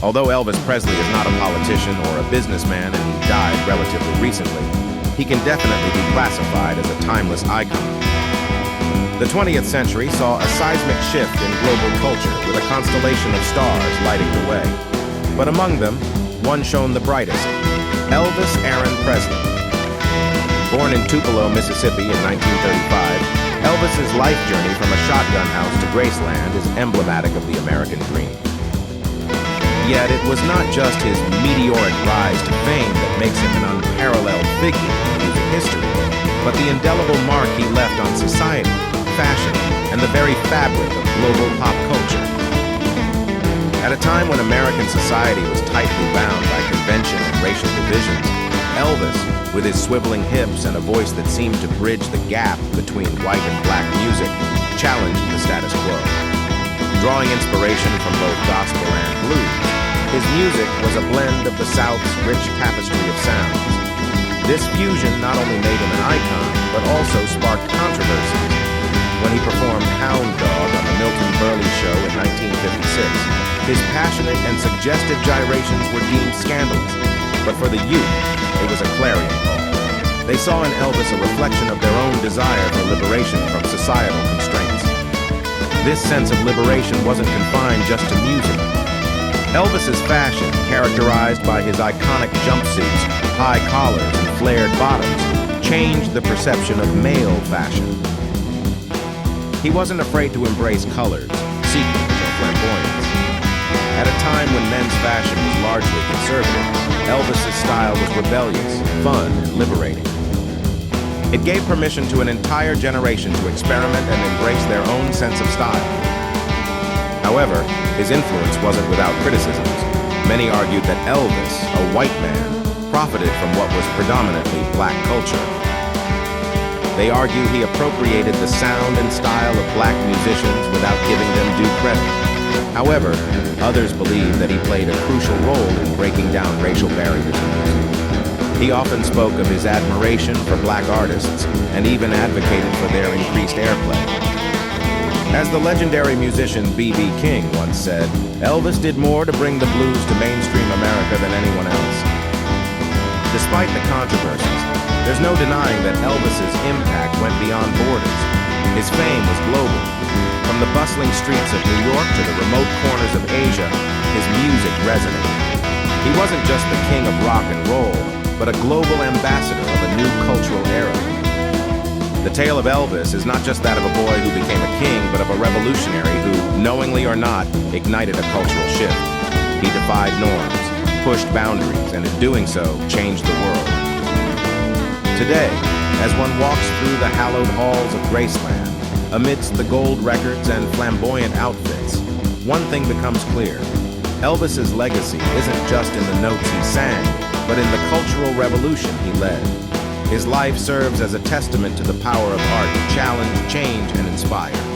Although Elvis Presley is not a politician or a businessman and he died relatively recently, he can definitely be classified as a timeless icon. The 20th century saw a seismic shift in global culture with a constellation of stars lighting the way. But among them, one shone the brightest, Elvis Aaron Presley. Born in Tupelo, Mississippi in 1935, Elvis's life journey from a shotgun house to Graceland is emblematic of the American dream. Yet it was not just his meteoric rise to fame that makes him an unparalleled figure in music history, but the indelible mark he left on society, fashion, and the very fabric of global pop culture. At a time when American society was tightly bound by convention and racial divisions, Elvis, with his swiveling hips and a voice that seemed to bridge the gap between white and black music, challenged the status quo. Drawing inspiration from both gospel and blues, his music was a blend of the South's rich tapestry of sounds. This fusion not only made him an icon, but also sparked controversies. When he performed Hound Dog on the Milton Berle Show in 1956, his passionate and suggestive gyrations were deemed scandalous, but for the youth, it was a clarion call. They saw in Elvis a reflection of their own desire for liberation from societal constraints. This sense of liberation wasn't confined just to music. Elvis's fashion, characterized by his iconic jumpsuits, high collars, and flared bottoms, changed the perception of male fashion. He wasn't afraid to embrace colors, sequins, or flamboyance. At a time when men's fashion was largely conservative, Elvis's style was rebellious, fun, and liberating. It gave permission to an entire generation to experiment and embrace their own sense of style. However, his influence wasn't without criticisms. Many argued that Elvis, a white man, profited from what was predominantly black culture. They argue he appropriated the sound and style of black musicians without giving them due credit. However, others believe that he played a crucial role in breaking down racial barriers in music. He often spoke of his admiration for black artists and even advocated for their increased airplay. As the legendary musician B.B. King once said, Elvis did more to bring the blues to mainstream America than anyone else. Despite the controversies, there's no denying that Elvis's impact went beyond borders. His fame was global. From the bustling streets of New York to the remote corners of Asia, his music resonated. He wasn't just the king of rock and roll, but a global ambassador of a new cultural era. The tale of Elvis is not just that of a boy who became a king, but of a revolutionary who, knowingly or not, ignited a cultural shift. He defied norms, pushed boundaries, and in doing so, changed the world. Today, as one walks through the hallowed halls of Graceland, amidst the gold records and flamboyant outfits, one thing becomes clear. Elvis's legacy isn't just in the notes he sang, but in the cultural revolution he led. His life serves as a testament to the power of art to challenge, change, and inspire.